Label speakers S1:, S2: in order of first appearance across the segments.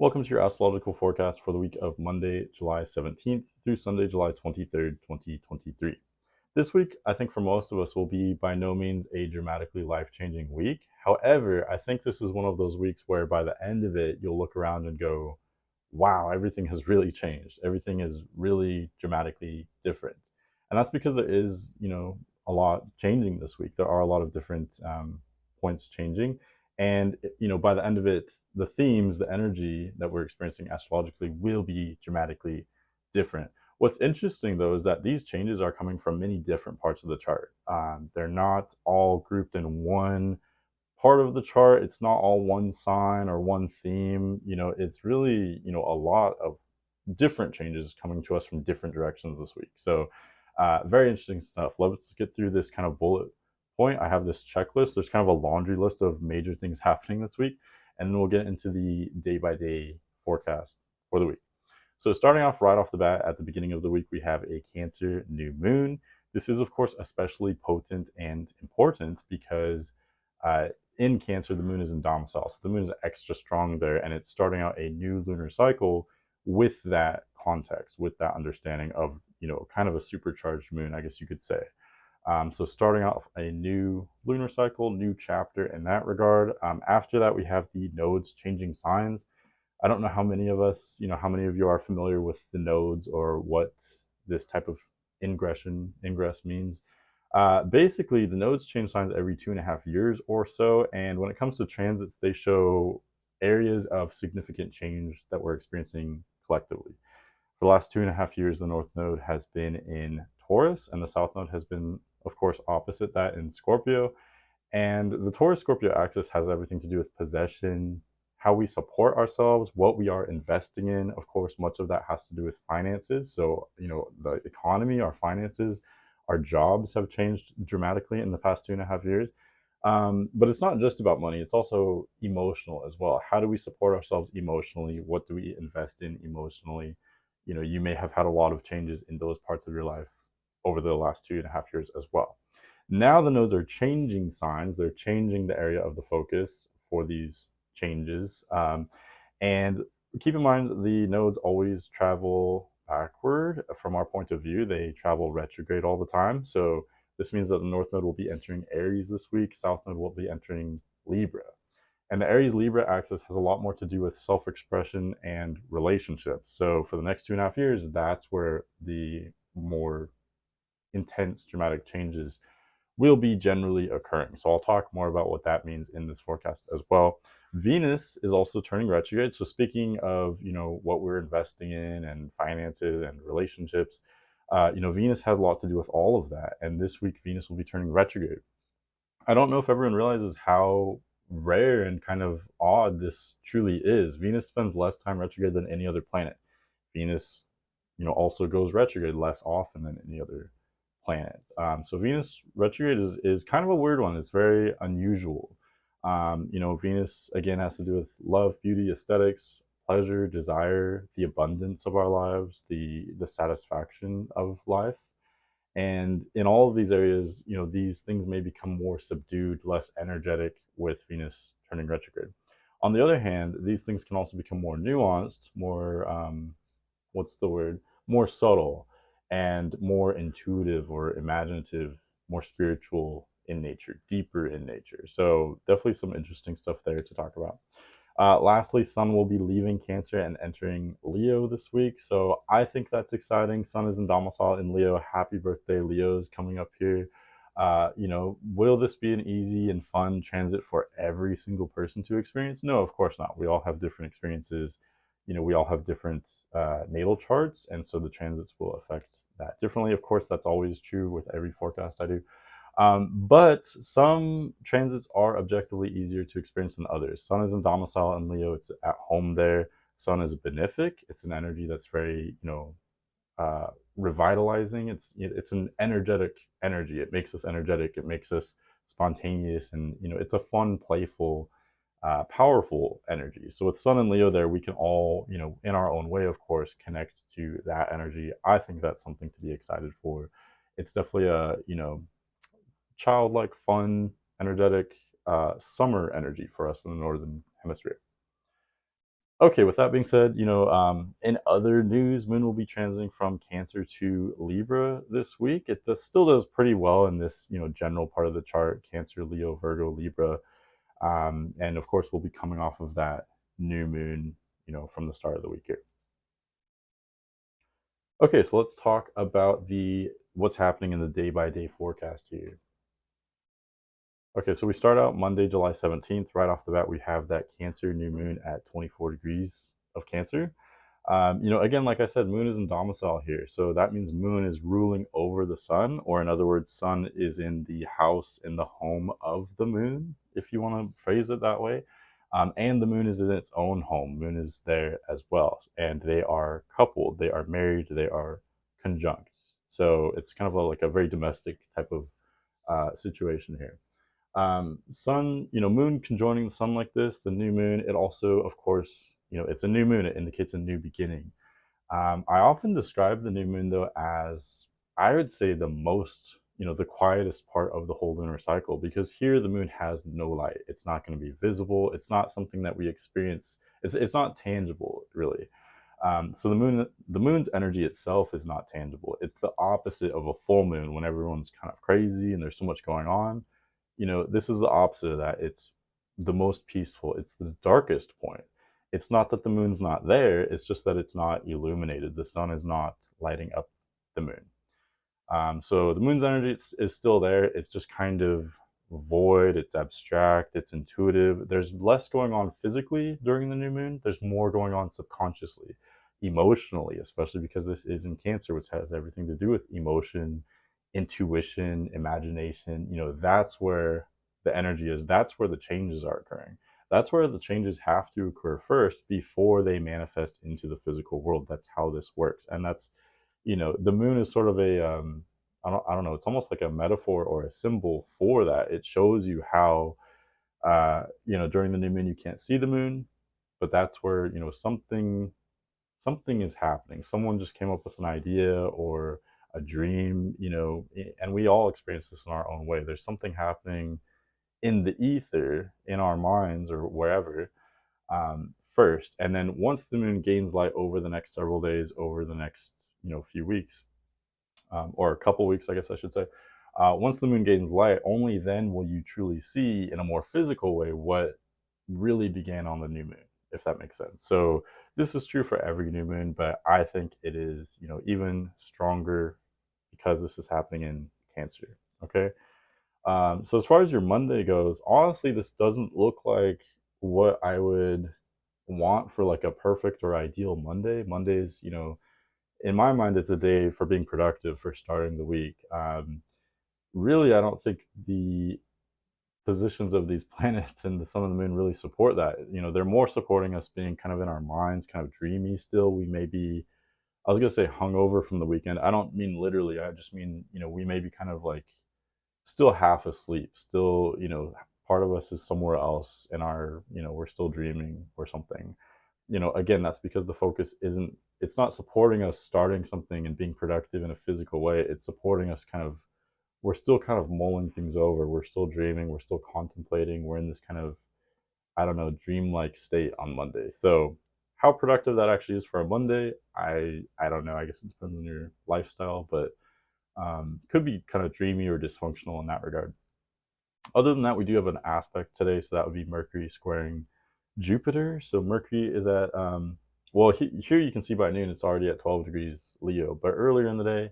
S1: Welcome to your astrological forecast for the week of Monday, July 17th through Sunday, July 23rd, 2023. This week, I think for most of us, will be by no means a dramatically life-changing week. However, I think this is one of those weeks where by the end of it, you'll look around and go, wow, everything has really changed. Everything is really dramatically different. And that's because there is, a lot changing this week. There are a lot of different points changing. And, by the end of it, the themes, the energy that we're experiencing astrologically will be dramatically different. What's interesting, though, is that these changes are coming from many different parts of the chart. They're not all grouped in one part of the chart. It's not all one sign or one theme. It's really, a lot of different changes coming to us from different directions this week. So, very interesting stuff. Let's get through this kind of bullet point. I have this checklist. There's kind of a laundry list of major things happening this week, and then we'll get into the day by day forecast for the week. So, starting off right off the bat at the beginning of the week, we have a Cancer new moon. This is, of course, especially potent and important because in Cancer, the moon is in domicile. So, the moon is extra strong there, and it's starting out a new lunar cycle with that context, with that understanding of, kind of a supercharged moon, I guess you could say. So starting off a new lunar cycle, new chapter in that regard. After that, we have the nodes changing signs. I don't know how many of us, how many of you are familiar with the nodes or what this type of ingress means. Basically, the nodes change signs every 2.5 years or so. And when it comes to transits, they show areas of significant change that we're experiencing collectively. For the last 2.5 years, the North Node has been in Taurus, and the South Node has been, of course, opposite that in Scorpio. And the Taurus Scorpio axis has everything to do with possession, how we support ourselves, what we are investing in. Of course, much of that has to do with finances. So, the economy, our finances, our jobs have changed dramatically in the past 2.5 years. But it's not just about money, it's also emotional as well. How do we support ourselves emotionally? What do we invest in emotionally? You may have had a lot of changes in those parts of your life over the last 2.5 years as well. Now the nodes are changing signs, they're changing the area of the focus for these changes. And keep in mind, the nodes always travel backward from our point of view. They travel retrograde all the time. So this means that the North Node will be entering Aries this week, South Node will be entering Libra. And the Aries Libra axis has a lot more to do with self expression and relationships. So for the next 2.5 years, that's where the more intense dramatic changes will be generally occurring. So I'll talk more about what that means in this forecast as well. Venus is also turning retrograde. So speaking of, what we're investing in and finances and relationships, Venus has a lot to do with all of that. And this week, Venus will be turning retrograde. I don't know if everyone realizes how rare and kind of odd this truly is. Venus spends less time retrograde than any other planet. Venus, also goes retrograde less often than any other planet. So Venus retrograde is kind of a weird one. It's very unusual. Venus again has to do with love, beauty, aesthetics, pleasure, desire, the abundance of our lives, the satisfaction of life. And in all of these areas, these things may become more subdued, less energetic with Venus turning retrograde. On the other hand, these things can also become more nuanced, more, what's the word? More subtle and more intuitive or imaginative, more spiritual in nature, deeper in nature. So definitely some interesting stuff there to talk about. Lastly, Sun will be leaving Cancer and entering Leo this week. So I think that's exciting. Sun is in domicile in Leo. Happy birthday, Leo's coming up here. Will this be an easy and fun transit for every single person to experience? No, of course not. We all have different experiences. We all have different natal charts, and so the transits will affect that differently. Of course, that's always true with every forecast I do. But some transits are objectively easier to experience than others. Sun is in domicile in Leo, it's at home there. Sun is benefic, it's an energy that's very, revitalizing. It's an energetic energy. It makes us energetic, it makes us spontaneous, and it's a fun, playful, powerful energy. So with Sun and Leo there, we can all, in our own way, of course, connect to that energy. I think that's something to be excited for. It's definitely a, childlike, fun, energetic summer energy for us in the northern hemisphere. Okay, with that being said, in other news, Moon will be transiting from Cancer to Libra this week. Still does pretty well in this, general part of the chart: Cancer, Leo, Virgo, Libra, and of course, we'll be coming off of that new moon, from the start of the week here. Okay, so let's talk about the what's happening in the day-by-day forecast here. Okay, so we start out Monday, July 17th. Right off the bat, we have that Cancer new moon at 24 degrees of Cancer. Again, like I said, Moon is in domicile here. So that means Moon is ruling over the Sun, or in other words, Sun is in the house, in the home of the Moon, if you want to phrase it that way. And the Moon is in its own home. Moon is there as well. And they are coupled, they are married, they are conjunct. So it's kind of like a very domestic type of situation here. Sun, Moon conjoining the Sun like this, the new moon, it also, of course, it's a new moon. It indicates a new beginning. I often describe the new moon, though, as I would say the most, the quietest part of the whole lunar cycle, because here the moon has no light. It's not going to be visible. It's not something that we experience. It's not tangible, really. So the moon's energy itself is not tangible. It's the opposite of a full moon when everyone's kind of crazy and there's so much going on. This is the opposite of that. It's the most peaceful. It's the darkest point. It's not that the moon's not there. It's just that it's not illuminated. The sun is not lighting up the moon. So the moon's energy is still there. It's just kind of void. It's abstract. It's intuitive. There's less going on physically during the new moon. There's more going on subconsciously, emotionally, especially because this is in Cancer, which has everything to do with emotion, intuition, imagination. That's where the energy is. That's where the changes are occurring. That's where the changes have to occur first before they manifest into the physical world. That's how this works. And that's the moon is sort of a I don't know, it's almost like a metaphor or a symbol for that. It shows you how during the new moon you can't see the moon, but that's where something is happening. Someone just came up with an idea or a dream, and we all experience this in our own way. There's something happening in the ether, in our minds or wherever, first, and then once the moon gains light over the next several days, over the next few weeks, or a couple weeks, I guess I should say. Once the moon gains light, only then will you truly see in a more physical way what really began on the new moon, if that makes sense. So this is true for every new moon, but I think it is, even stronger because this is happening in Cancer. Okay. So as far as your Monday goes, honestly, this doesn't look like what I would want for like a perfect or ideal Monday. Mondays, in my mind, it's a day for being productive, for starting the week. Really, I don't think the positions of these planets and the sun and the moon really support that. They're more supporting us being kind of in our minds, kind of dreamy still. We may be, I was going to say hungover from the weekend. I don't mean literally. I just mean, we may be kind of like still half asleep, still, part of us is somewhere else and we're still dreaming or something. Again, that's because the focus isn't, it's not supporting us starting something and being productive in a physical way. It's supporting us kind of, we're still kind of mulling things over. We're still dreaming. We're still contemplating. We're in this kind of, I don't know, dreamlike state on Monday. So how productive that actually is for a Monday, I don't know. I guess it depends on your lifestyle, but could be kind of dreamy or dysfunctional in that regard. Other than that, we do have an aspect today, so that would be Mercury squaring Jupiter. So Mercury is at, well, here you can see by noon it's already at 12 degrees Leo, but earlier in the day,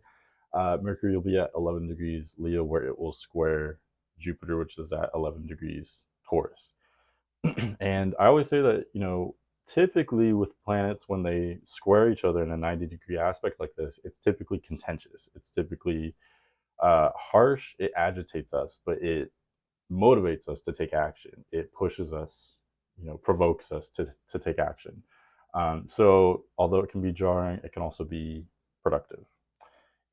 S1: Mercury will be at 11 degrees Leo, where it will square Jupiter, which is at 11 degrees Taurus. And I always say that, typically with planets, when they square each other in a 90-degree aspect like this, it's typically contentious. It's typically harsh. It agitates us, but it motivates us to take action. It pushes us, provokes us to take action. So although it can be jarring, it can also be productive.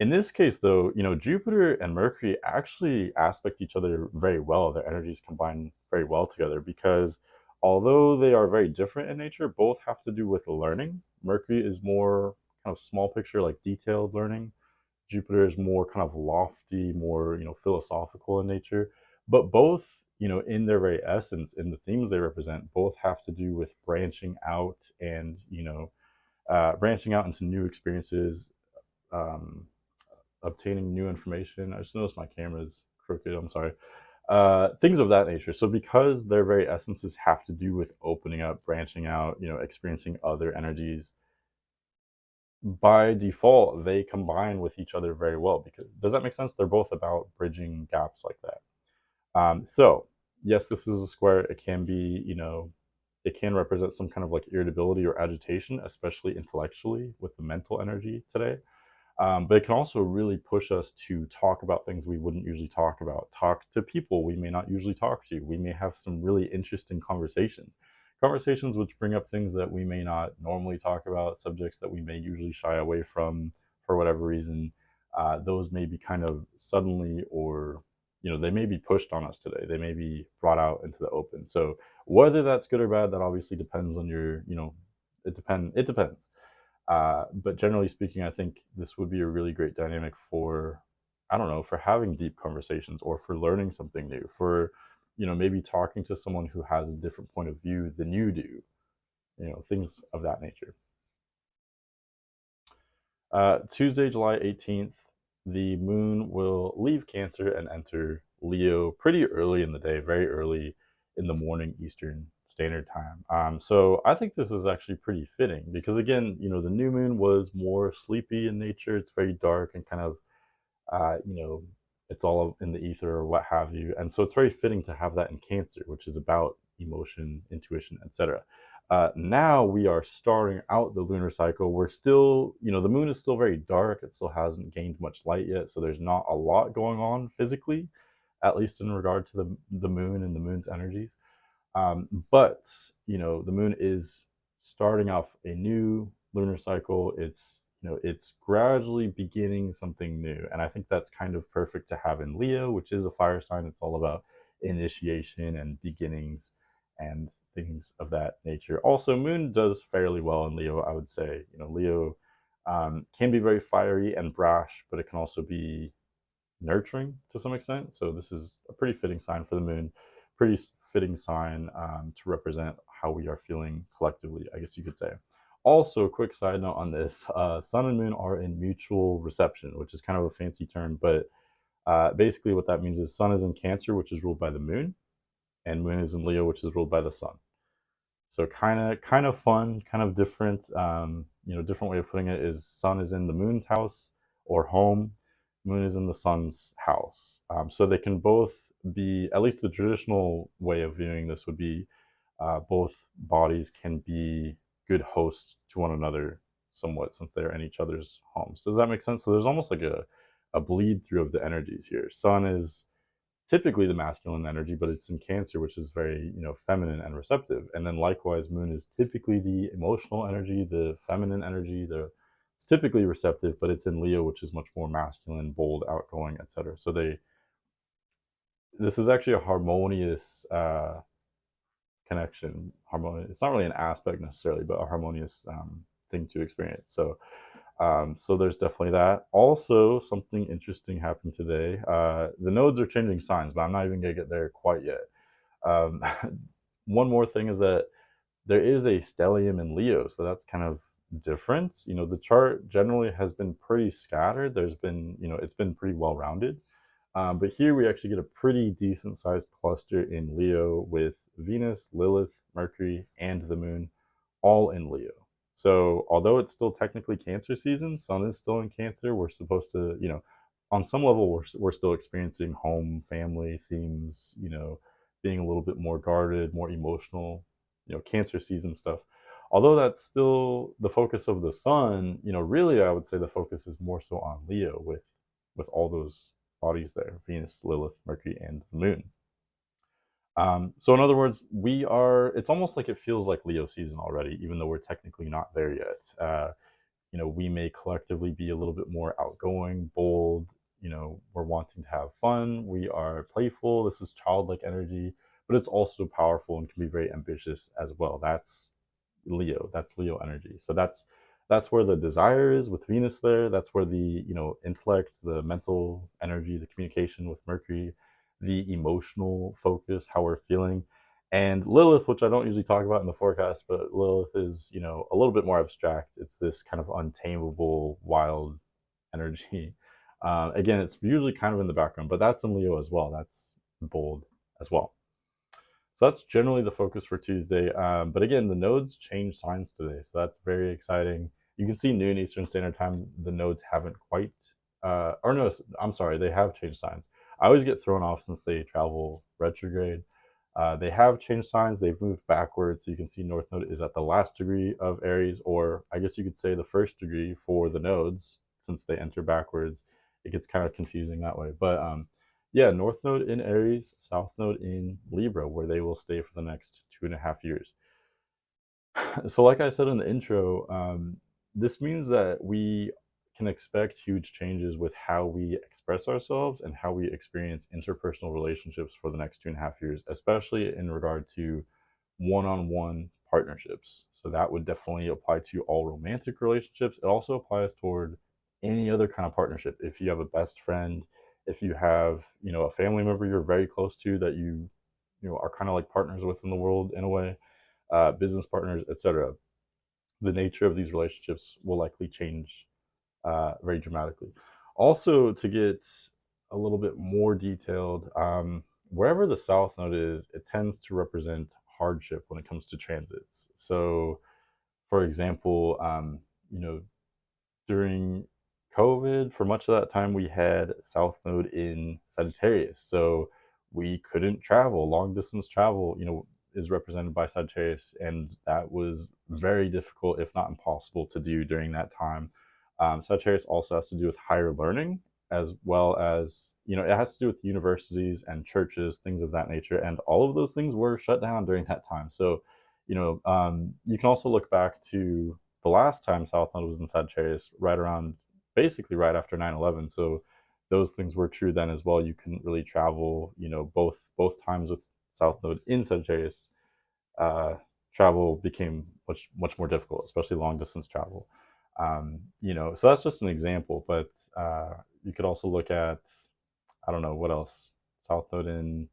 S1: In this case, though, Jupiter and Mercury actually aspect each other very well. Their energies combine very well together because although they are very different in nature, both have to do with learning. Mercury is more kind of small picture, like detailed learning. Jupiter is more kind of lofty, more philosophical in nature. But both in their very essence, in the themes they represent, both have to do with branching out and, branching out into new experiences, um, obtaining new information. I just noticed my camera's crooked. I'm sorry. Things of that nature. So because their very essences have to do with opening up, branching out, experiencing other energies, by default they combine with each other very well. Because does that make sense? They're both about bridging gaps like that. So yes, this is a square. It can be, it can represent some kind of like irritability or agitation, especially intellectually with the mental energy today. But it can also really push us to talk about things we wouldn't usually talk about, talk to people we may not usually talk to. We may have some really interesting conversations which bring up things that we may not normally talk about, subjects that we may usually shy away from for whatever reason. Those may be kind of suddenly, or they may be pushed on us today. They may be brought out into the open. So whether that's good or bad, that obviously depends on your, it depends. But generally speaking, I think this would be a really great dynamic for, I don't know, for having deep conversations or for learning something new, for, maybe talking to someone who has a different point of view than you do, things of that nature. Tuesday, July 18th, the moon will leave Cancer and enter Leo pretty early in the day, very early in the morning Eastern Standard Time. So I think this is actually pretty fitting because, again, the new moon was more sleepy in nature. It's very dark and kind of, uh, you know, it's all in the ether or what have you. And so it's very fitting to have that in Cancer, which is about emotion, intuition, etc. Now we are starting out the lunar cycle. We're still, the moon is still very dark. It still hasn't gained much light yet. So there's not a lot going on physically, at least in regard to the moon and the moon's energies. But the moon is starting off a new lunar cycle. It's gradually beginning something new, and I think that's kind of perfect to have in Leo, which is a fire sign. It's all about initiation and beginnings and things of that nature. Also, moon does fairly well in Leo, I would say. Leo can be very fiery and brash, but it can also be nurturing to some extent. So this is a pretty fitting sign for the moon, pretty fitting sign to represent how we are feeling collectively, I guess you could say. Also, quick side note on this, sun and moon are in mutual reception, which is kind of a fancy term, but basically what that means is sun is in Cancer, which is ruled by the moon, and moon is in Leo, which is ruled by the sun. So kind of fun, kind of different. Different way of putting it is sun is in the moon's house or home, moon is in the sun's house. So they can both be, at least the traditional way of viewing this would be, both bodies can be good hosts to one another somewhat since they're in each other's homes. Does that make sense? So there's almost like a bleed through of the energies here. Sun is typically the masculine energy, but it's in Cancer, which is very, feminine and receptive. And then likewise, moon is typically the emotional energy, the feminine energy, it's typically receptive, but it's in Leo, which is much more masculine, bold, outgoing, etc. So this is actually a harmonious connection. Harmonious. It's not really an aspect necessarily, but a harmonious thing to experience. So there's definitely that. Also, something interesting happened today. The nodes are changing signs, but I'm not even going to get there quite yet. Um, one more thing is that there is a stellium in Leo, so that's kind of different. The chart generally has been pretty scattered. There's been, it's been pretty well rounded. But here we actually get a pretty decent sized cluster in Leo with Venus, Lilith, Mercury, and the moon all in Leo. So although it's still technically Cancer season, sun is still in Cancer. We're supposed to, on some level, we're still experiencing home, family themes, being a little bit more guarded, more emotional, Cancer season stuff. Although that's still the focus of the sun, really I would say the focus is more so on Leo with all those bodies there, Venus, Lilith, Mercury, and the moon. So in other words, it's almost like it feels like Leo season already, even though we're technically not there yet. We may collectively be a little bit more outgoing, bold, we're wanting to have fun, we are playful, this is childlike energy, but it's also powerful and can be very ambitious as well. That's Leo energy. So that's where the desire is with Venus there. That's where the intellect, the mental energy, the communication with Mercury, the emotional focus, how we're feeling. And Lilith, which I don't usually talk about in the forecast, but Lilith is, a little bit more abstract. It's this kind of untamable, wild energy. Again, it's usually kind of in the background, but that's in Leo as well. That's bold as well. So that's generally the focus for Tuesday. But again, the nodes change signs today, so that's very exciting. You can see noon Eastern Standard Time. The nodes haven't quite, or no, I'm sorry, they have changed signs. I always get thrown off since they travel retrograde. They have changed signs. They've moved backwards. So you can see North Node is at the last degree of Aries, or I guess you could say the first degree for the nodes since they enter backwards. It gets kind of confusing that way. But yeah, North Node in Aries, South Node in Libra, where they will stay for the next 2.5 years. So, like I said in the intro, this means that we can expect huge changes with how we express ourselves and how we experience interpersonal relationships for the next 2.5 years, especially in regard to one-on-one partnerships. So that would definitely apply to all romantic relationships. It also applies toward any other kind of partnership. If you have a best friend, if you have, a family member you're very close to that you are kind of like partners with in the world in a way, business partners, etc. The nature of these relationships will likely change very dramatically. Also, to get a little bit more detailed, wherever the South Node is, it tends to represent hardship when it comes to transits. So, for example, during COVID, for much of that time, we had South Node in Sagittarius. So we couldn't travel. Long distance travel, is represented by Sagittarius. And that was very difficult, if not impossible, to do during that time. Sagittarius also has to do with higher learning, as well as, it has to do with universities and churches, things of that nature. And all of those things were shut down during that time. So, you can also look back to the last time South Node was in Sagittarius, right around basically right after 9/11. So those things were true then as well. You couldn't really travel, both times with South Node in Sagittarius, uh, travel became much more difficult, especially long distance travel. So that's just an example, but you could also look at, I don't know what else, South Node in,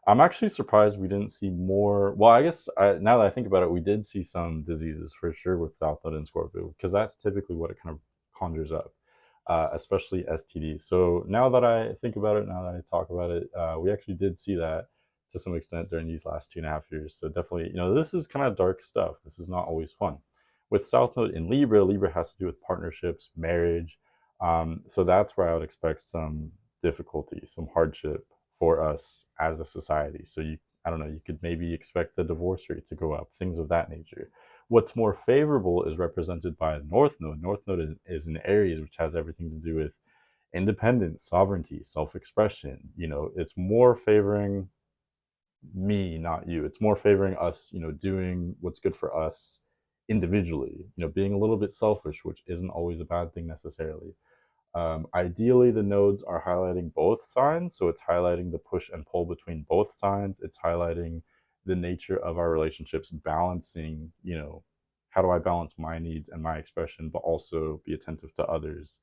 S1: I'm actually surprised we didn't see more. Well, I guess now that I think about it, we did see some diseases for sure with South Node and Scorpio, because that's typically what it kind of conjures up, especially STDs. So now that I think about it, now that I talk about it, we actually did see that to some extent during these last 2.5 years. So definitely, this is kind of dark stuff. This is not always fun. With South Node in Libra, Libra has to do with partnerships, marriage. So that's where I would expect some difficulty, some hardship for us as a society. So I don't know, you could maybe expect the divorce rate to go up, things of that nature. What's more favorable is represented by North Node. North Node is in Aries, which has everything to do with independence, sovereignty, self-expression. It's more favoring me, not you. It's more favoring us, doing what's good for us individually, being a little bit selfish, which isn't always a bad thing necessarily. Ideally, the nodes are highlighting both signs, so it's highlighting the push and pull between both signs. It's highlighting the nature of our relationships, balancing, how do I balance my needs and my expression, but also be attentive to others,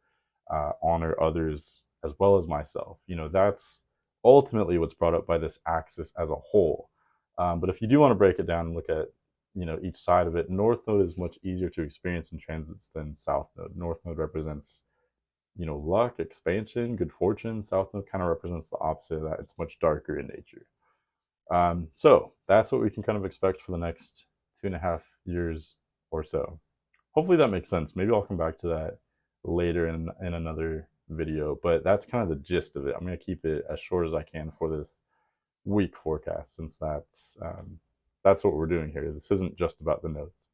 S1: honor others as well as myself. That's ultimately what's brought up by this axis as a whole. But if you do want to break it down and look at, each side of it, North Node is much easier to experience in transits than South Node. North Node represents luck, expansion, good fortune. South Node kind of represents the opposite of that. It's much darker in nature. So that's what we can kind of expect for the next 2.5 years or so. Hopefully that makes sense. Maybe I'll come back to that later in another video, but that's kind of the gist of it. I'm going to keep it as short as I can for this week forecast, since that's what we're doing here. This isn't just about the nodes.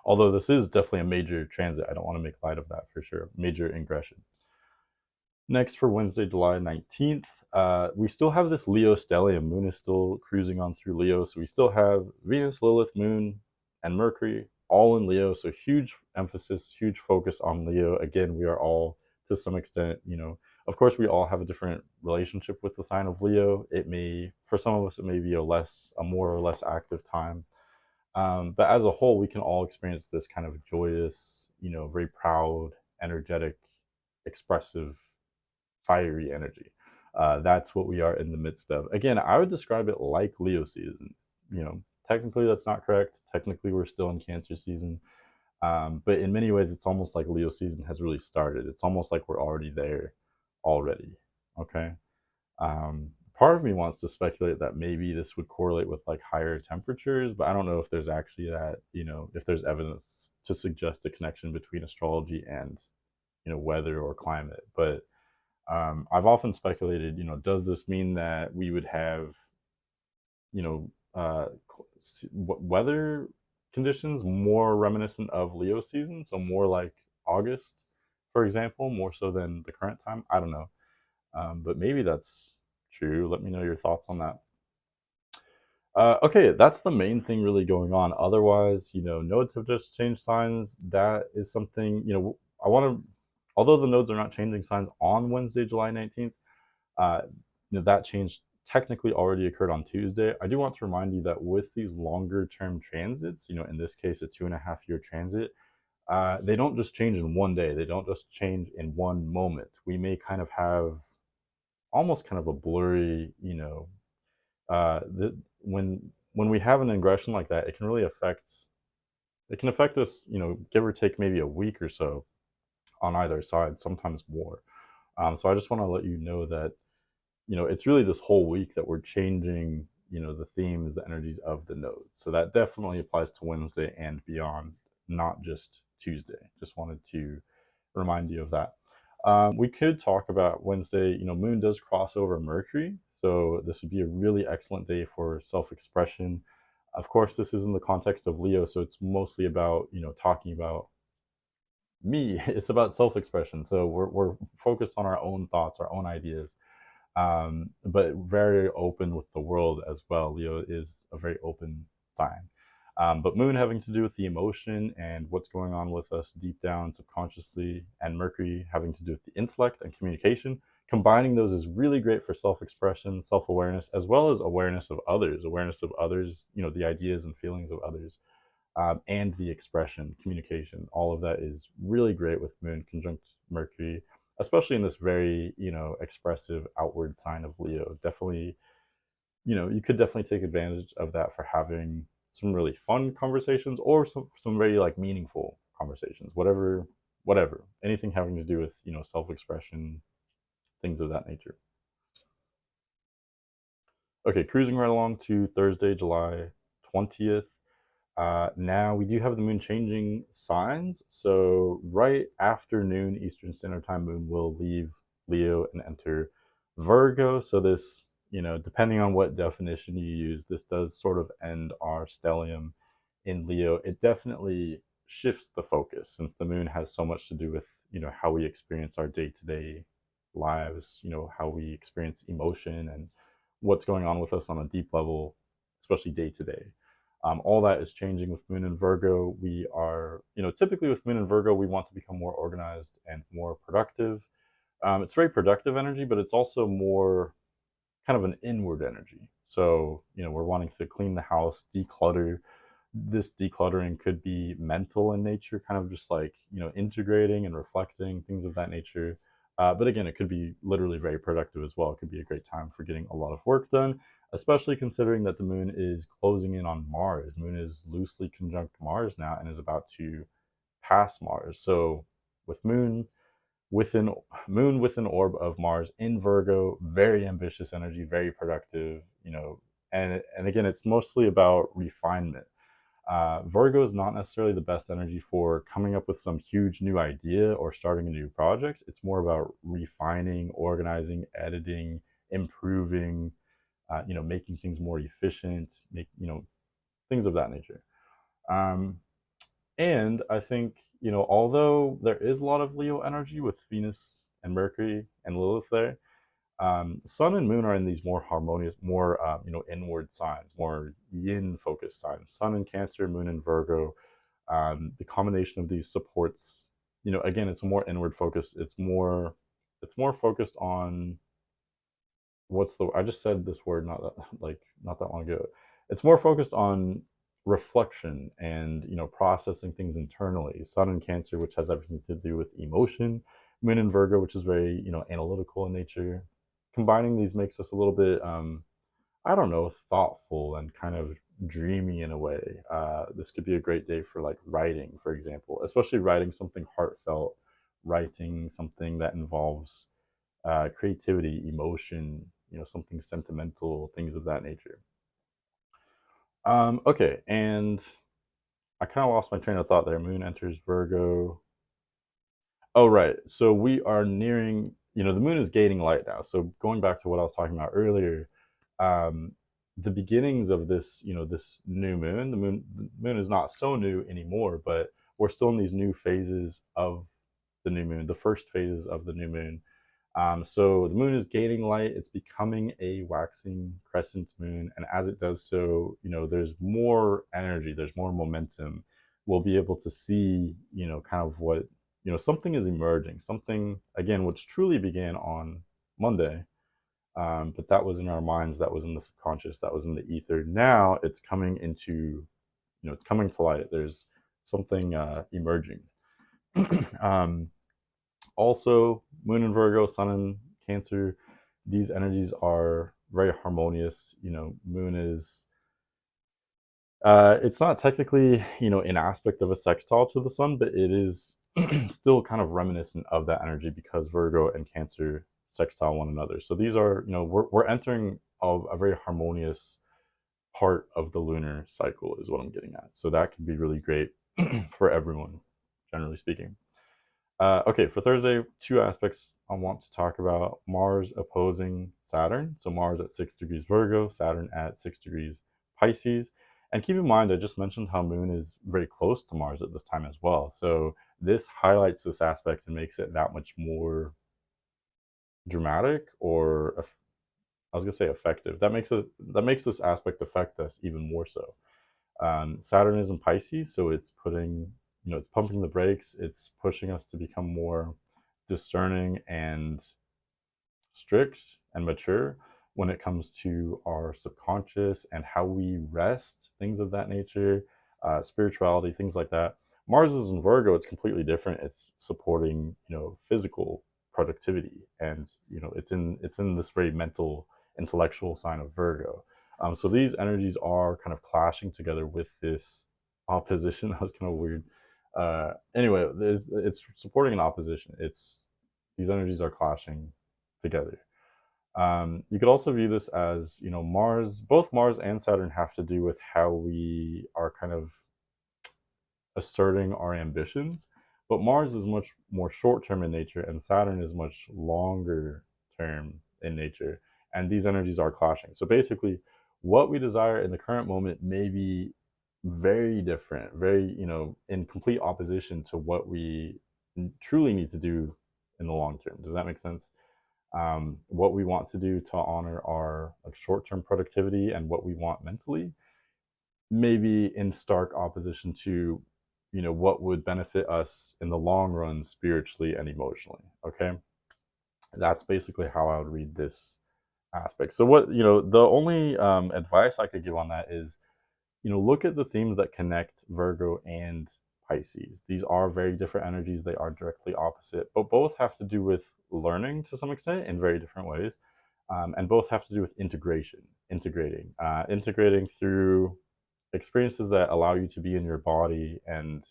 S1: Although this is definitely a major transit. I don't want to make light of that for sure. Major ingression. Next, for Wednesday, July 19th, we still have this Leo stellium. Moon is still cruising on through Leo. So we still have Venus, Lilith, Moon, and Mercury all in Leo. So huge emphasis, huge focus on Leo. Again, we are all, to some extent, of course, we all have a different relationship with the sign of Leo. For some of us, it may be a more or less active time. But as a whole, we can all experience this kind of joyous, very proud, energetic, expressive, fiery energy. That's what we are in the midst of. Again, I would describe it like Leo season. You know, technically that's not correct. Technically, we're still in Cancer season. But in many ways, it's almost like Leo season has really started. It's almost like we're already there already. Okay. Part of me wants to speculate that maybe this would correlate with like higher temperatures, but I don't know if there's actually that, if there's evidence to suggest a connection between astrology and, weather or climate. But I've often speculated, does this mean that we would have, you know, weather conditions more reminiscent of Leo season, so more like August, for example, more so than the current time? I don't know. But maybe that's true. Let me know your thoughts on that. Okay, that's the main thing really going on. Otherwise, nodes have just changed signs. That is something, I want to, although the nodes are not changing signs on Wednesday, July 19th, uh, that change technically already occurred on Tuesday. I do want to remind you that with these longer term transits, in this case, a 2.5 year transit, they don't just change in one day. They don't just change in one moment. We may kind of have almost kind of a blurry, when we have an ingression like that, it can affect us, give or take maybe a week or so on either side, sometimes more. So I just want to let you know that it's really this whole week that we're changing, the themes, the energies of the nodes. So that definitely applies to Wednesday and beyond, not just Tuesday. Just wanted to remind you of that. We could talk about Wednesday. Moon does cross over Mercury, so this would be a really excellent day for self-expression. Of course, this is in the context of Leo, so it's mostly about talking about me. It's about self-expression. So we're focused on our own thoughts, our own ideas, but very open with the world as well. Leo is a very open sign. But Moon having to do with the emotion and what's going on with us deep down subconsciously, and Mercury having to do with the intellect and communication. Combining those is really great for self-expression, self-awareness, as well as awareness of others, the ideas and feelings of others, and the expression, communication. All of that is really great with Moon conjunct Mercury, especially in this very, expressive outward sign of Leo. Definitely, you could definitely take advantage of that for having some really fun conversations, or some very like meaningful conversations, whatever, anything having to do with, self-expression, things of that nature. Okay, cruising right along to Thursday, July 20th. Now we do have the moon changing signs. So right after noon Eastern Standard Time, moon will leave Leo and enter Virgo. So this, depending on what definition you use, this does sort of end our stellium in Leo. It definitely shifts the focus, since the moon has so much to do with, how we experience our day-to-day lives, how we experience emotion and what's going on with us on a deep level, especially day to day. All that is changing with Moon and Virgo. We are, typically with Moon and Virgo, we want to become more organized and more productive. It's very productive energy, but it's also more kind of an inward energy. So, we're wanting to clean the house, declutter. This decluttering could be mental in nature, kind of just like, integrating and reflecting, things of that nature. But again, it could be literally very productive as well. It could be a great time for getting a lot of work done, especially considering that the moon is closing in on Mars. Moon is loosely conjunct Mars now and is about to pass Mars. So with within moon with an orb of Mars in Virgo, very ambitious energy, very productive, and again, it's mostly about refinement. Virgo is not necessarily the best energy for coming up with some huge new idea or starting a new project. It's more about refining, organizing, editing, improving, making things more efficient, things of that nature. Um, and I think, although there is a lot of Leo energy with Venus and Mercury and Lilith there, Sun and Moon are in these more harmonious, more inward signs, more yin focused signs. Sun in Cancer, Moon in Virgo. The combination of these supports, again, it's more inward focused. It's more focused on I just said this word not that not that long ago. It's more focused on reflection and processing things internally. Sun in Cancer, which has everything to do with emotion. Moon in Virgo, which is very analytical in nature. combining these makes us a little bit, I don't know, thoughtful and kind of dreamy in a way. This could be a great day for like writing, for example, especially writing something heartfelt, writing something that involves creativity, emotion, something sentimental, things of that nature. Okay, and I kind of lost my train of thought there. Moon enters Virgo. Oh, right. So we are nearing, the moon is gaining light now. So going back to what I was talking about earlier, um, the beginnings of this, this new moon, the moon is not so new anymore, but we're still in these new phases of the new moon, the first phases of the new moon. So the moon is gaining light. It's becoming a waxing crescent moon, and as it does so, there's more energy, there's more momentum. We'll be able to see, kind of what something is emerging. Something again, which truly began on Monday, but that was in our minds, that was in the subconscious, that was in the ether. Now it's coming into, it's coming to light. There's something emerging. um, Also, Moon in Virgo, Sun in Cancer, these energies are very harmonious. Moon is, it's not technically, an aspect of a sextile to the Sun, but it is still kind of reminiscent of that energy because Virgo and Cancer sextile one another. So these are, we're entering a very harmonious part of the lunar cycle, is what I'm getting at. So that can be really great for everyone, generally speaking. Okay, for Thursday, two aspects I want to talk about. Mars opposing Saturn. So Mars at 6 degrees Virgo, Saturn at 6 degrees Pisces. And keep in mind, I just mentioned how Moon is very close to Mars at this time as well. So this highlights this aspect and makes it that much more dramatic, or I was gonna say effective. That makes this aspect affect us even more so. Saturn is in Pisces, so it's putting, it's pumping the brakes. It's pushing us to become more discerning and strict and mature when it comes to our subconscious and how we rest, things of that nature, spirituality, things like that. Mars is in Virgo. It's completely different. It's supporting, physical productivity, and it's in this very mental, intellectual sign of Virgo. So these energies are kind of clashing together with this opposition. That was kind of weird. Anyway, it's supporting an opposition. It's These energies are clashing together. You could also view this as, both Mars and Saturn have to do with how we are kind of asserting our ambitions, but Mars is much more short term in nature, and Saturn is much longer term in nature. And these energies are clashing. So basically, what we desire in the current moment may be very different, very, in complete opposition to what we truly need to do in the long term. Does that make sense? What we want to do to honor our like short-term productivity and what we want mentally, maybe in stark opposition to, what would benefit us in the long run spiritually and emotionally. Okay, that's basically how I would read this aspect. So what, the only advice I could give on that is, look at the themes that connect Virgo and Pisces. These are very different energies. They are directly opposite, but both have to do with learning to some extent in very different ways. And both have to do with integrating through experiences that allow you to be in your body and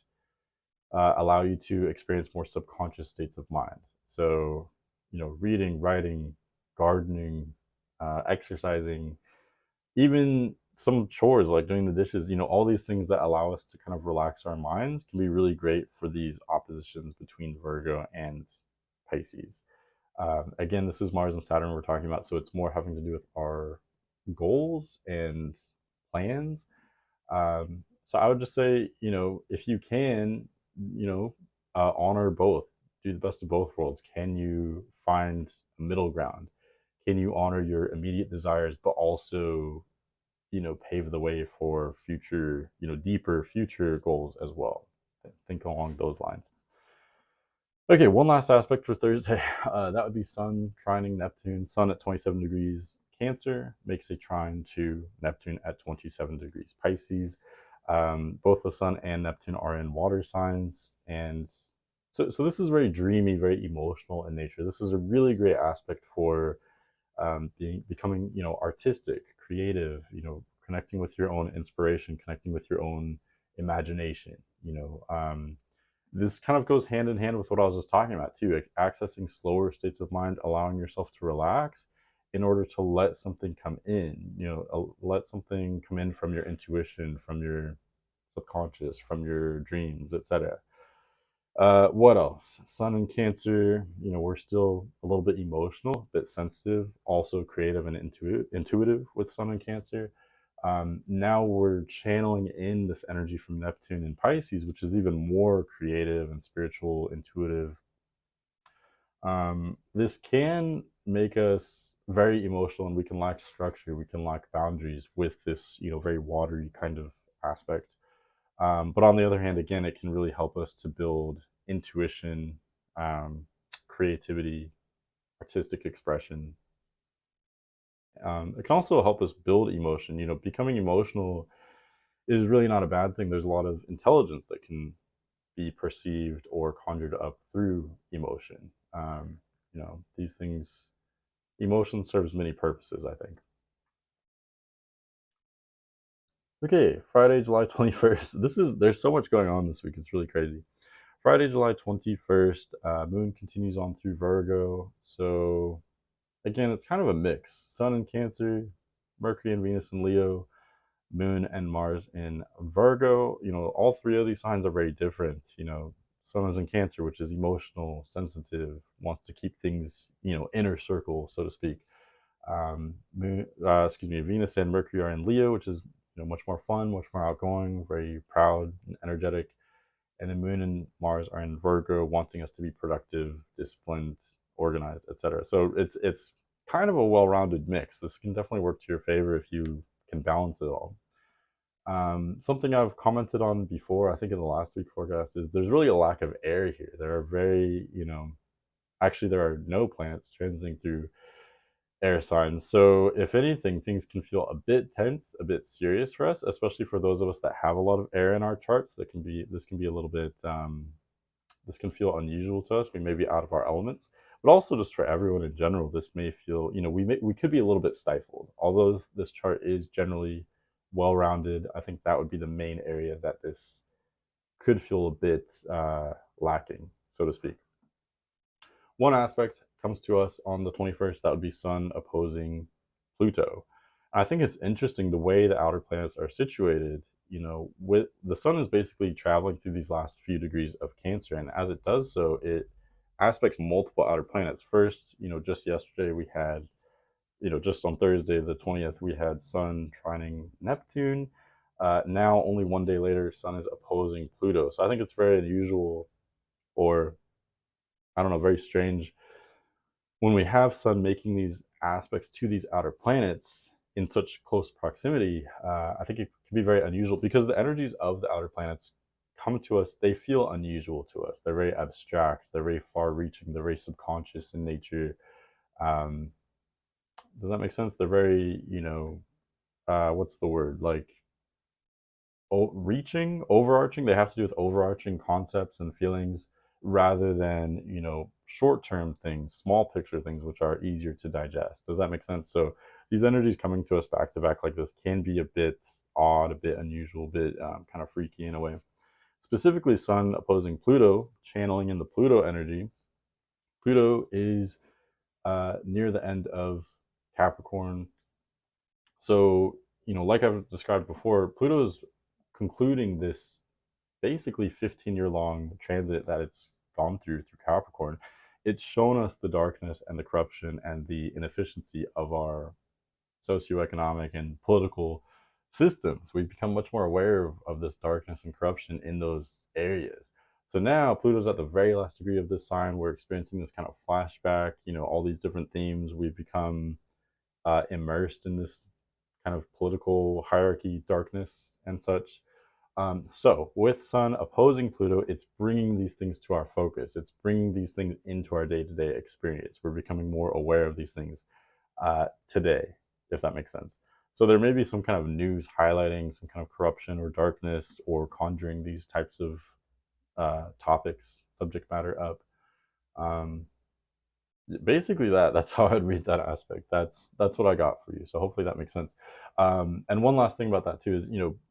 S1: allow you to experience more subconscious states of mind. So, reading, writing, gardening, exercising, even some chores like doing the dishes, all these things that allow us to kind of relax our minds can be really great for these oppositions between Virgo and Pisces. Again, this is Mars and Saturn we're talking about, so it's more having to do with our goals and plans. So I would just say, if you can, honor both, do the best of both worlds. Can you find a middle ground? Can you honor your immediate desires, but also pave the way for future, deeper future goals as well? Think along those lines. Okay, one last aspect for Thursday. That would be Sun trining Neptune. Sun at 27 degrees Cancer makes a trine to Neptune at 27 degrees Pisces. Both the Sun and Neptune are in water signs, and so this is very dreamy, very emotional in nature. This is a really great aspect for becoming, artistic, creative, connecting with your own inspiration, connecting with your own imagination. This kind of goes hand in hand with what I was just talking about too, like accessing slower states of mind, allowing yourself to relax in order to let something come in, let something come in from your intuition, from your subconscious, from your dreams, etc. What else? Sun and Cancer, we're still a little bit emotional, a bit sensitive, also creative and intuitive with Sun and Cancer. Now we're channeling in this energy from Neptune and Pisces, which is even more creative and spiritual, intuitive. This can make us very emotional, and we can lack structure, we can lack boundaries with this, very watery kind of aspect. But on the other hand, again, it can really help us to build intuition, creativity, artistic expression. It can also help us build emotion. Becoming emotional is really not a bad thing. There's a lot of intelligence that can be perceived or conjured up through emotion. These things, emotion serves many purposes, I think. Okay, Friday, July 21st. There's so much going on this week. It's really crazy. Friday, July 21st, Moon continues on through Virgo. So, again, it's kind of a mix. Sun in Cancer, Mercury and Venus in Leo, Moon and Mars in Virgo. All three of these signs are very different. Sun is in Cancer, which is emotional, sensitive, wants to keep things, inner circle, so to speak. Venus and Mercury are in Leo, which is much more fun, much more outgoing, very proud and energetic. And the Moon and Mars are in Virgo, wanting us to be productive, disciplined, organized, etc. So it's kind of a well-rounded mix. This can definitely work to your favor if you can balance it all. Something I've commented on before, I think in the last week forecast, is there's really a lack of air here. There are actually there are no planets transiting through air signs. So if anything, things can feel a bit tense, a bit serious for us, especially for those of us that have a lot of air in our charts. This can be a little bit this can feel unusual to us. We may be out of our elements, but also just for everyone in general, this may feel, we could be a little bit stifled. Although this chart is generally well-rounded, I think that would be the main area that this could feel a bit lacking, so to speak. One aspect comes to us on the 21st, that would be Sun opposing Pluto. I think it's interesting the way the outer planets are situated. With the Sun is basically traveling through these last few degrees of Cancer, and as it does so, it aspects multiple outer planets. First, just yesterday we had, just on Thursday the 20th, we had Sun trining Neptune. Now, only one day later, Sun is opposing Pluto. So I think it's very unusual, or I don't know, very strange when we have Sun making these aspects to these outer planets in such close proximity. I think it can be very unusual because the energies of the outer planets come to us, they feel unusual to us. They're very abstract, they're very far reaching, they're very subconscious in nature. Um, does that make sense? They're very, what's the word? Like reaching, overarching. They have to do with overarching concepts and feelings rather than, short-term things, small picture things, which are easier to digest. Does that make sense? So these energies coming to us back to back like this can be a bit odd, a bit unusual, a bit kind of freaky in a way. Specifically, Sun opposing Pluto, channeling in the Pluto energy. Pluto is near the end of Capricorn. So, like I've described before, Pluto is concluding this basically 15-year long transit that it's gone through Capricorn. It's shown us the darkness and the corruption and the inefficiency of our socioeconomic and political systems. We've become much more aware of this darkness and corruption in those areas. So now Pluto's at the very last degree of this sign. We're experiencing this kind of flashback, all these different themes. We've become immersed in this kind of political hierarchy, darkness, and such. So with Sun opposing Pluto, it's bringing these things to our focus. It's bringing these things into our day-to-day experience. We're becoming more aware of these things today, if that makes sense. So there may be some kind of news highlighting some kind of corruption or darkness or conjuring these types of topics, subject matter up. Um, basically that's how I'd read that aspect. That's what I got for you. So hopefully that makes sense. And one last thing about that too is,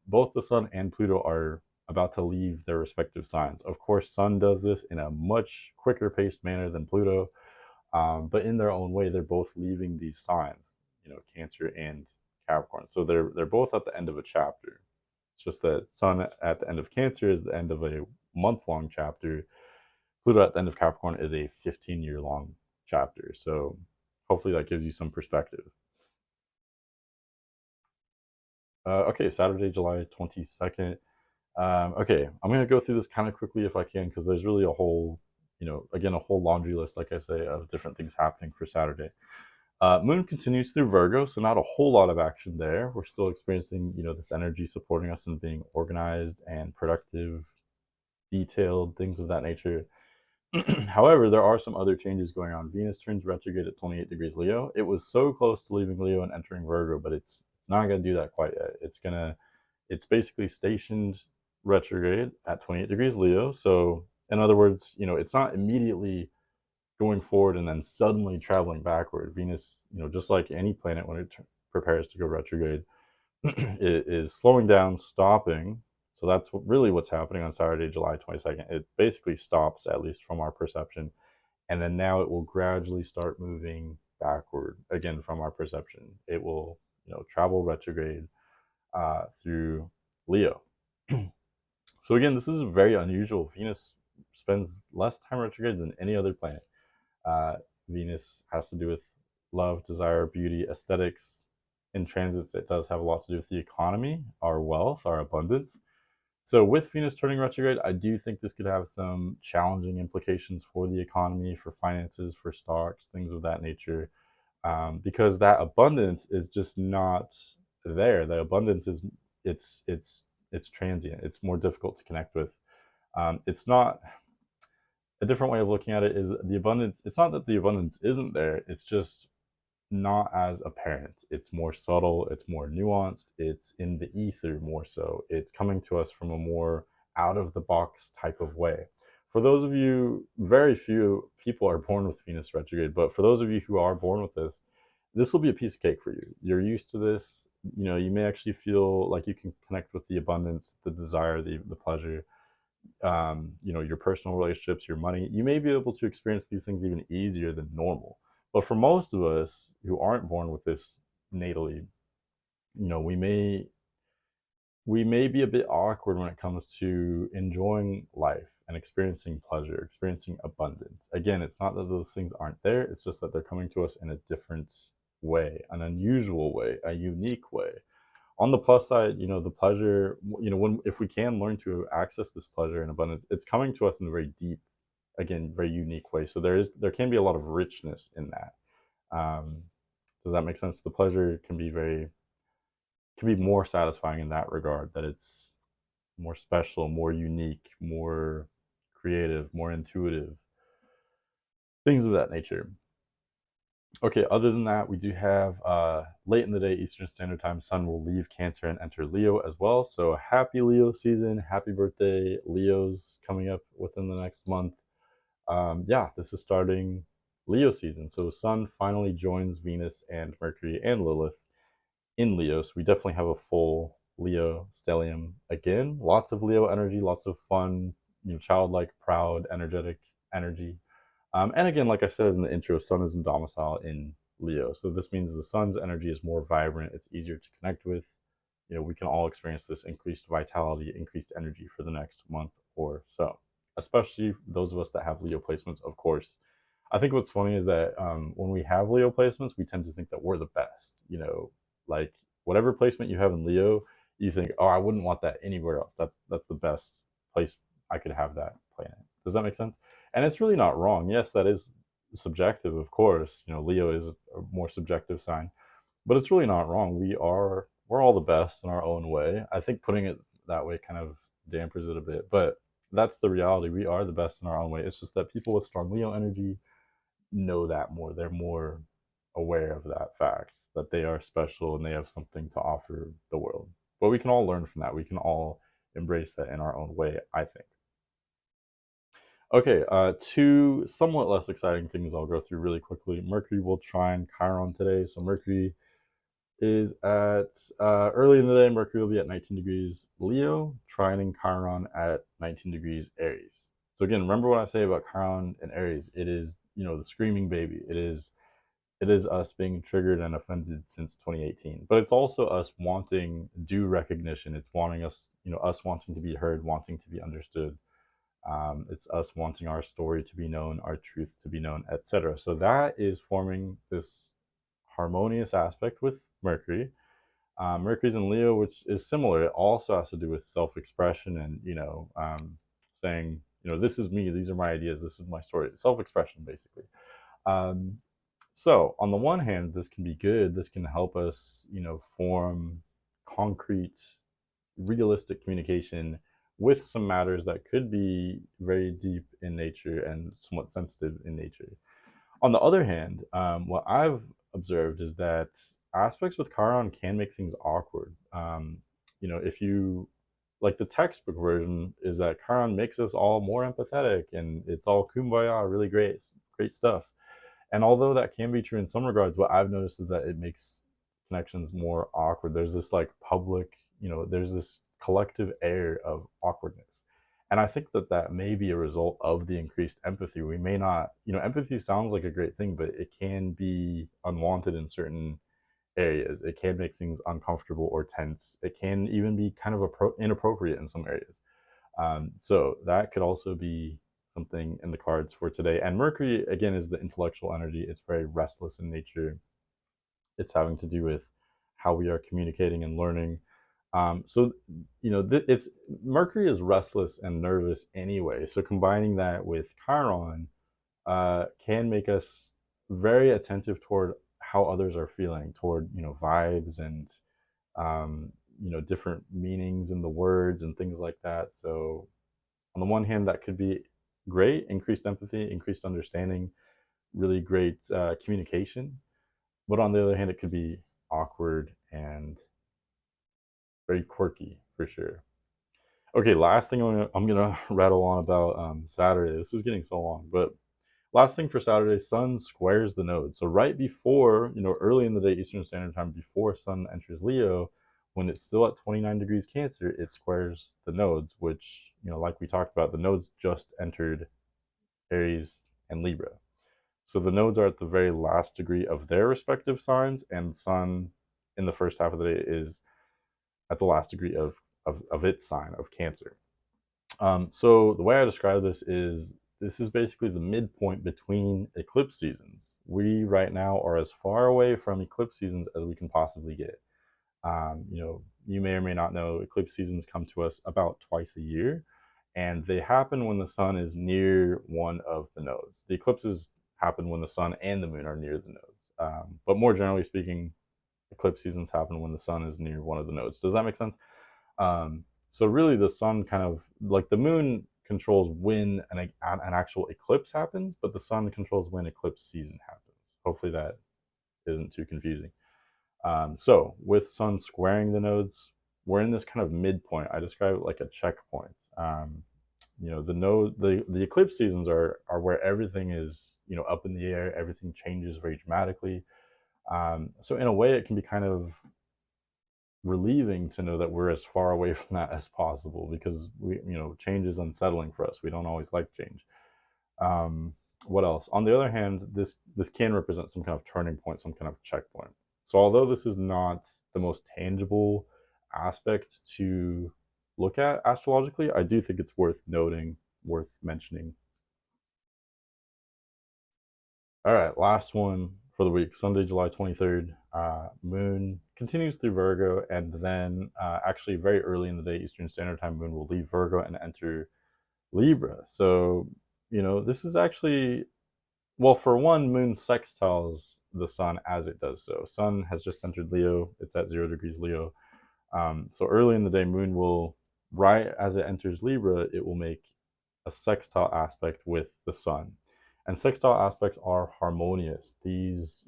S1: both the Sun and Pluto are about to leave their respective signs. Of course, Sun does this in a much quicker paced manner than Pluto, but in their own way, they're both leaving these signs, Cancer and Capricorn. So they're both at the end of a chapter. It's just that Sun at the end of Cancer is the end of a month-long chapter. Pluto at the end of Capricorn is a 15-year-long chapter. So hopefully that gives you some perspective. Okay, Saturday, July 22nd. Okay, I'm going to go through this kind of quickly if I can, because there's really a whole, again, a whole laundry list, like I say, of different things happening for Saturday. Moon continues through Virgo, so not a whole lot of action there. We're still experiencing, this energy supporting us in being organized and productive, detailed, things of that nature. However, there are some other changes going on. Venus turns retrograde at 28 degrees Leo. It was so close to leaving Leo and entering Virgo, but it's not going to do that quite yet. It's basically stationed retrograde at 28 degrees Leo. So, in other words, it's not immediately going forward and then suddenly traveling backward. Venus, just like any planet when it prepares to go retrograde, it is slowing down, stopping. So that's really what's happening on Saturday, July 22nd. It basically stops, at least from our perception. And then now it will gradually start moving backward again from our perception. It will, travel retrograde through Leo. So again, this is very unusual. Venus spends less time retrograde than any other planet. Venus has to do with love, desire, beauty, aesthetics. In transits, it does have a lot to do with the economy, our wealth, our abundance. So with Venus turning retrograde, I do think this could have some challenging implications for the economy, for finances, for stocks, things of that nature, because that abundance is just not there. The abundance is it's transient. It's more difficult to connect with. It's not a different way of looking at it is the abundance. It's not that the abundance isn't there. It's just not as apparent. It's more subtle, it's more nuanced, it's in the ether more so. It's coming to us from a more out of the box type of way. For those of you, very few people are born with Venus retrograde, but for those of you who are born with this will be a piece of cake for you. You're used to this. You may actually feel like you can connect with the abundance, the desire, the pleasure, your personal relationships, your money. You may be able to experience these things even easier than normal. But for most of us who aren't born with this natally, we may be a bit awkward when it comes to enjoying life and experiencing pleasure, experiencing abundance. Again, it's not that those things aren't there, it's just that they're coming to us in a different way, an unusual way, a unique way. On the plus side, the pleasure, when if we can learn to access this pleasure and abundance, it's coming to us in a very deep, again, very unique way. So there can be a lot of richness in that. Does that make sense? The pleasure can be more satisfying in that regard, that it's more special, more unique, more creative, more intuitive, things of that nature. Okay, other than that, we do have late in the day Eastern Standard Time, Sun will leave Cancer and enter Leo as well. So happy Leo season, happy birthday, Leo's coming up within the next month. Yeah, this is starting Leo season. So Sun finally joins Venus and Mercury and Lilith in Leo. So we definitely have a full Leo stellium again. Lots of Leo energy, lots of fun, childlike, proud, energetic energy. And again, like I said in the intro, Sun is in domicile in Leo. So this means the Sun's energy is more vibrant. It's easier to connect with. We can all experience this increased vitality, increased energy for the next month or so, especially those of us that have Leo placements, of course. I think what's funny is that when we have Leo placements, we tend to think that we're the best. Like whatever placement you have in Leo, you think, oh, I wouldn't want that anywhere else. That's the best place I could have that planet. Does that make sense? And it's really not wrong. Yes, that is subjective, of course. Leo is a more subjective sign, but it's really not wrong. We're all the best in our own way. I think putting it that way kind of dampers it a bit, but that's the reality. We are the best in our own way. It's just that people with strong Leo energy know that more. They're more aware of that fact, that they are special and they have something to offer the world. But we can all learn from that. We can all embrace that in our own way, I think. Okay, two somewhat less exciting things I'll go through really quickly. Mercury will trine Chiron today. So Mercury is at early in the day. Mercury will be at 19 degrees Leo, trining Chiron at 19 degrees Aries. So again, remember what I say about Chiron and Aries. It is, the screaming baby. It is us being triggered and offended since 2018. But it's also us wanting due recognition. It's wanting us, us wanting to be heard, wanting to be understood. It's us wanting our story to be known, our truth to be known, etc. So that is forming this harmonious aspect with Mercury. Mercury's in Leo, which is similar. It also has to do with self-expression and saying, this is me, these are my ideas, this is my story. Self-expression, basically. Um, so on the one hand, this can be good. This can help us, form concrete, realistic communication with some matters that could be very deep in nature and somewhat sensitive in nature. On the other hand, what I've observed is that aspects with Chiron can make things awkward. If you like the textbook version is that Chiron makes us all more empathetic and it's all kumbaya, really great stuff. And although that can be true in some regards, what I've noticed is that it makes connections more awkward. There's this like public, there's this collective air of awkwardness. And I think that that may be a result of the increased empathy. We may not, empathy sounds like a great thing, but it can be unwanted in certain areas. It can make things uncomfortable or tense. It can even be kind of inappropriate in some areas. So that could also be something in the cards for today. And Mercury, again, is the intellectual energy. It's very restless in nature. It's having to do with how we are communicating and learning. So, it's Mercury is restless and nervous anyway. So combining that with Chiron can make us very attentive toward how others are feeling, toward vibes and different meanings in the words and things like that. So on the one hand, that could be great, increased empathy, increased understanding, really great communication. But on the other hand, it could be awkward and very quirky for sure. Okay, last thing I'm gonna rattle on about Saturday. This is getting so long, but last thing for Saturday, Sun squares the node. So right before, early in the day Eastern Standard Time, before Sun enters Leo, when it's still at 29 degrees Cancer, it squares the nodes, which, like we talked about, the nodes just entered Aries and Libra. So the nodes are at the very last degree of their respective signs, and Sun in the first half of the day is at the last degree of its sign of Cancer. So the way I describe this is basically the midpoint between eclipse seasons. We right now are as far away from eclipse seasons as we can possibly get. You may or may not know eclipse seasons come to us about twice a year, and they happen when the sun is near one of the nodes. The eclipses happen when the sun and the moon are near the nodes. But more generally speaking, eclipse seasons happen when the sun is near one of the nodes. Does that make sense? So really, the sun kind of like the moon controls when an actual eclipse happens, but the sun controls when eclipse season happens. Hopefully, that isn't too confusing. So with Sun squaring the nodes, we're in this kind of midpoint. I describe it like a checkpoint. The eclipse seasons are where everything is up in the air. Everything changes very dramatically. So in a way, it can be kind of relieving to know that we're as far away from that as possible because change is unsettling for us. We don't always like change. Um, what else? On the other hand, this can represent some kind of turning point, some kind of checkpoint. So although this is not the most tangible aspect to look at astrologically, I do think it's worth noting, worth mentioning. All right, last one for the week, Sunday, July 23rd. Moon continues through Virgo, and then actually very early in the day, Eastern Standard Time, Moon will leave Virgo and enter Libra. So, this is actually, well, for one, Moon sextiles the Sun as it does so. Sun has just entered Leo, it's at 0 degrees Leo. So early in the day, Moon will, right as it enters Libra, it will make a sextile aspect with the Sun. And sextile aspects are harmonious. These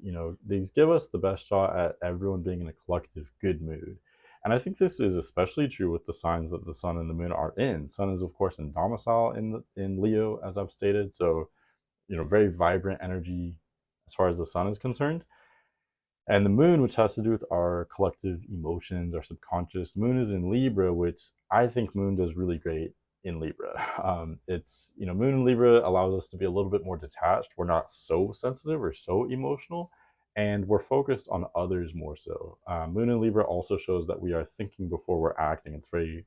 S1: give us the best shot at everyone being in a collective good mood. And I think this is especially true with the signs that the sun and the moon are in. Sun is, of course, in domicile in Leo, as I've stated. So, very vibrant energy as far as the sun is concerned. And the moon, which has to do with our collective emotions, our subconscious, moon is in Libra, which I think moon does really great in Libra. It's, moon in Libra allows us to be a little bit more detached. We're not so sensitive or so emotional, and we're focused on others more so. Moon in Libra also shows that we are thinking before we're acting. It's very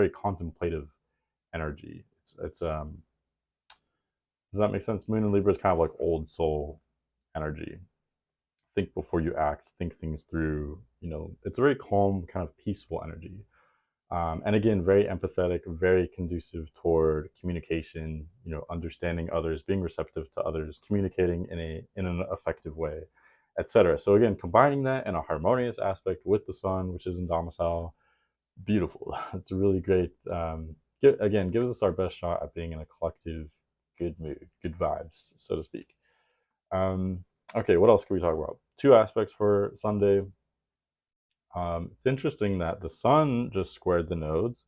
S1: contemplative energy. It's does that make sense? Moon in Libra is kind of like old soul energy. Think before you act, think things through. It's a very calm, kind of peaceful energy. And again, very empathetic, very conducive toward communication, understanding others, being receptive to others, communicating in an effective way, etc. So again, combining that in a harmonious aspect with the sun, which is in domicile, beautiful. It's a really great. Again, gives us our best shot at being in a collective good mood, good vibes, so to speak. Okay, what else can we talk about? Two aspects for Sunday. It's interesting that the sun just squared the nodes.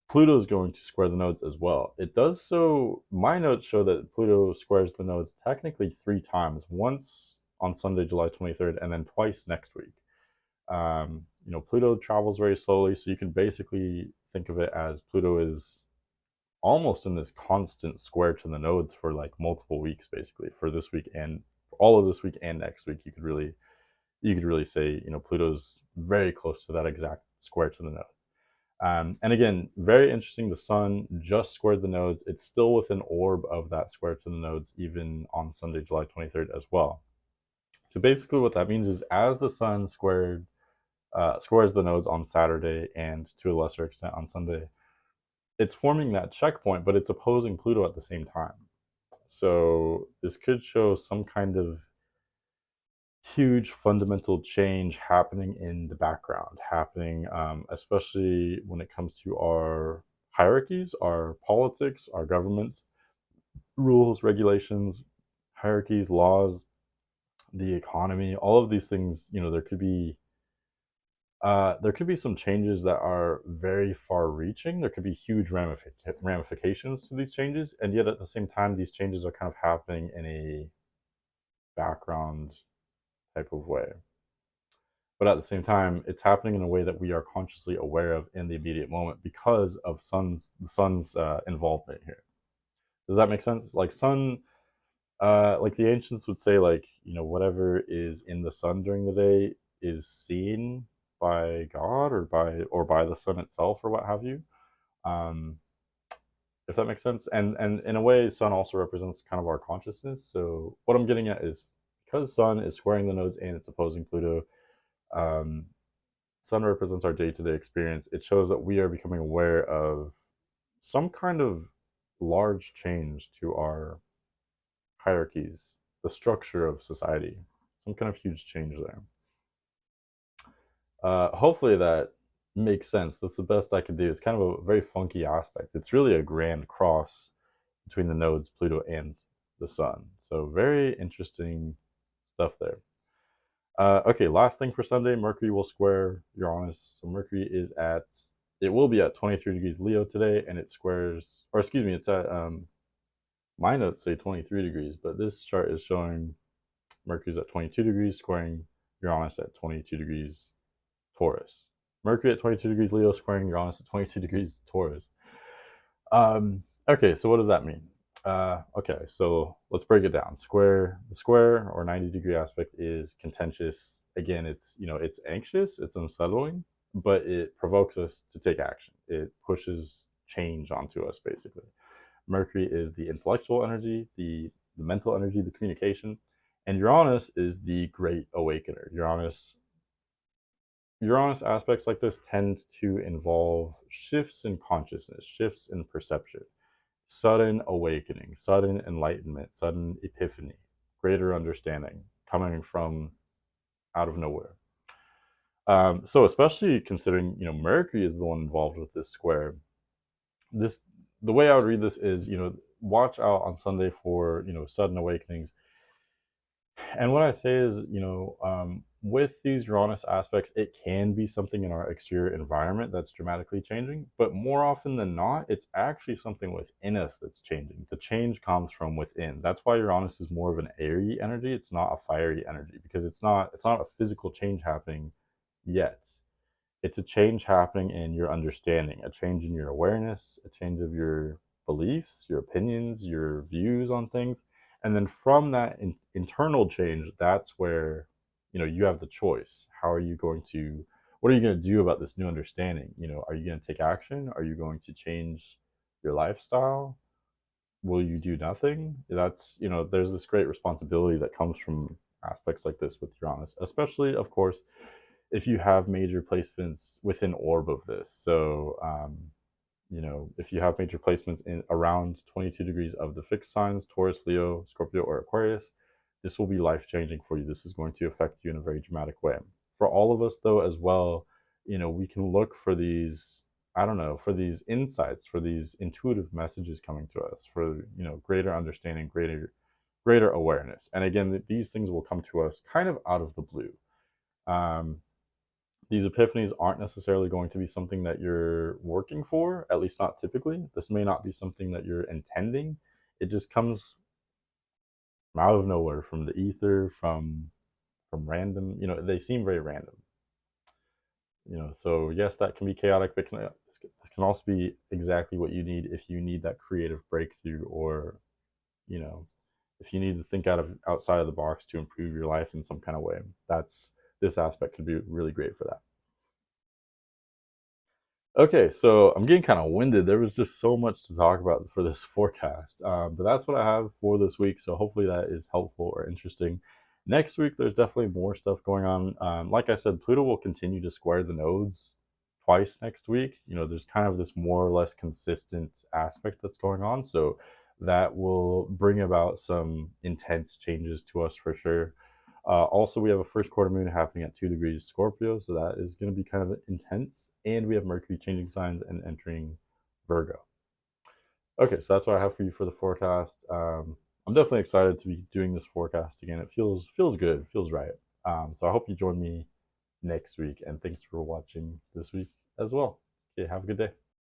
S1: Pluto is going to square the nodes as well. It does so. My notes show that Pluto squares the nodes technically 3 times, once on Sunday, July 23rd, and then twice next week. Pluto travels very slowly, so you can basically think of it as Pluto is almost in this constant square to the nodes for like multiple weeks, basically, for this week and all of this week and next week. You could really say, Pluto's very close to that exact square to the node. And again, very interesting, the sun just squared the nodes. It's still within orb of that square to the nodes, even on Sunday, July 23rd as well. So basically what that means is as the sun squares the nodes on Saturday and to a lesser extent on Sunday, it's forming that checkpoint, but it's opposing Pluto at the same time. So this could show some kind of huge fundamental change happening in the background, especially when it comes to our hierarchies, our politics, our governments, rules, regulations, hierarchies, laws, the economy, all of these things. There could be some changes that are very far-reaching. There could be huge ramifications to these changes, and yet at the same time, these changes are kind of happening in a background type of way. But at the same time, it's happening in a way that we are consciously aware of in the immediate moment because of the sun's involvement here. Does that make sense? Like like the ancients would say, like, whatever is in the sun during the day is seen by God or by the sun itself or what have you. If that makes sense. And in a way, sun also represents kind of our consciousness. So what I'm getting at is, because sun is squaring the nodes and it's opposing Pluto, sun represents our day-to-day experience. It shows that we are becoming aware of some kind of large change to our hierarchies, the structure of society, some kind of huge change there. Hopefully that makes sense. That's the best I can do. It's kind of a very funky aspect. It's really a grand cross between the nodes, Pluto and the sun. So very interesting stuff there. Okay, last thing for Sunday, Mercury will square Uranus. So Mercury it will be at 23 degrees Leo today, and it squares, or excuse me, it's at, my notes say 23 degrees, but this chart is showing Mercury's at 22 degrees, squaring Uranus at 22 degrees Taurus. Mercury at 22 degrees Leo, squaring Uranus at 22 degrees Taurus. Okay, so what does that mean? Okay, so let's break it down. The square or 90-degree aspect is contentious. Again, it's anxious, it's unsettling, but it provokes us to take action. It pushes change onto us, basically. Mercury is the intellectual energy, the mental energy, the communication, and Uranus is the great awakener. Uranus aspects like this tend to involve shifts in consciousness, shifts in perception, sudden awakening, sudden enlightenment, sudden epiphany, greater understanding coming from out of nowhere. So especially considering, Mercury is the one involved with this square, the way I would read this is, watch out on Sunday for, sudden awakenings. And what I say is, with these Uranus aspects, it can be something in our exterior environment that's dramatically changing, but more often than not, it's actually something within us that's changing. The change comes from within. That's why Uranus is more of an airy energy. It's not a fiery energy because it's not a physical change happening yet. It's a change happening in your understanding, a change in your awareness, a change of your beliefs, your opinions, your views on things. And then from that internal change, that's where you have the choice. How are you going to what are you going to do about this new understanding? Are you going to take action? Are you going to change your lifestyle? Will you do nothing? There's this great responsibility that comes from aspects like this with Uranus, especially, of course, if you have major placements within orb of this. So, if you have major placements in around 22 degrees of the fixed signs, Taurus, Leo, Scorpio, or Aquarius, this will be life changing for you. This is going to affect you in a very dramatic way. For all of us, though, as well, we can look for these, I don't know, for these insights, for these intuitive messages coming to us, for, greater understanding, greater awareness. And again, these things will come to us kind of out of the blue. These epiphanies aren't necessarily going to be something that you're working for, at least not typically. This may not be something that you're intending. It just comes out of nowhere, from the ether, from random. They seem very random. So yes, that can be chaotic, but this can also be exactly what you need if you need that creative breakthrough, or you know, if you need to think outside of the box to improve your life in some kind of way. This aspect could be really great for that. Okay, so I'm getting kind of winded. There was just so much to talk about for this forecast, but that's what I have for this week. So hopefully that is helpful or interesting. Next week, there's definitely more stuff going on. Like I said, Pluto will continue to square the nodes twice next week. There's kind of this more or less consistent aspect that's going on. So that will bring about some intense changes to us for sure. Also, we have a first quarter moon happening at 2 degrees Scorpio, so that is going to be kind of intense. And we have Mercury changing signs and entering Virgo. Okay, so that's what I have for you for the forecast. I'm definitely excited to be doing this forecast again. It feels good, feels right. So I hope you join me next week, and thanks for watching this week as well. Okay, have a good day.